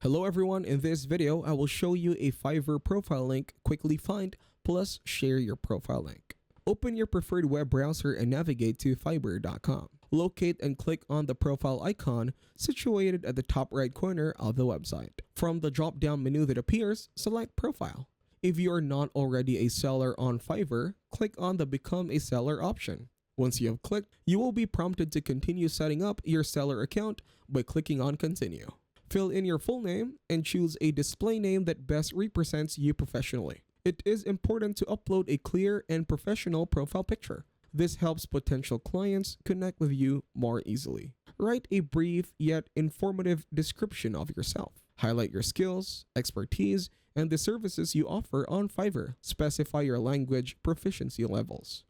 Hello everyone, in this video I will show you a Fiverr profile link quickly find plus share your profile link. Open your preferred web browser and navigate to fiverr.com. Locate and click on the profile icon situated at the top right corner of the website. From the drop-down menu that appears, select Profile. If you are not already a seller on Fiverr, click on the Become a Seller option. Once you have clicked, you will be prompted to continue setting up your seller account by clicking on Continue. Fill in your full name and choose a display name that best represents you professionally. It is important to upload a clear and professional profile picture. This helps potential clients connect with you more easily. Write a brief yet informative description of yourself. Highlight your skills, expertise, and the services you offer on Fiverr. Specify your language proficiency levels.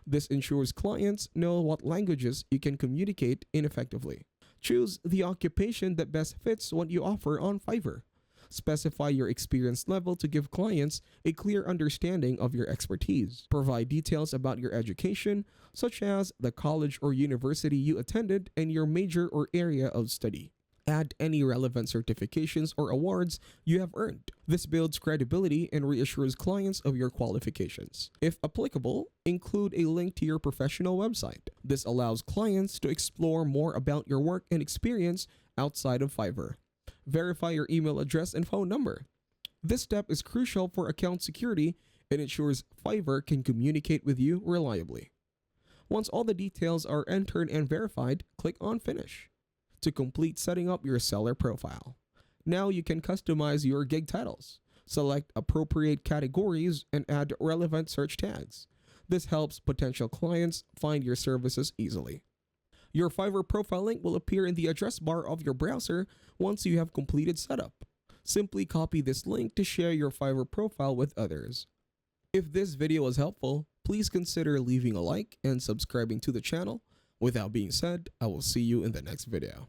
This ensures clients know what languages you can communicate effectively. Choose the occupation that best fits what you offer on Fiverr. Specify your experience level to give clients a clear understanding of your expertise. Provide details about your education, such as the college or university you attended and your major or area of study. Add any relevant certifications or awards you have earned. This builds credibility and reassures clients of your qualifications. If applicable, include a link to your professional website. This allows clients to explore more about your work and experience outside of Fiverr. Verify your email address and phone number. This step is crucial for account security and ensures Fiverr can communicate with you reliably. Once all the details are entered and verified, click on Finish to complete setting up your seller profile. Now you can customize your gig titles, select appropriate categories, and add relevant search tags. This helps potential clients find your services easily. Your Fiverr profile link will appear in the address bar of your browser once you have completed setup. Simply copy this link to share your Fiverr profile with others. If this video was helpful, please consider leaving a like and subscribing to the channel. With that being said, I will see you in the next video.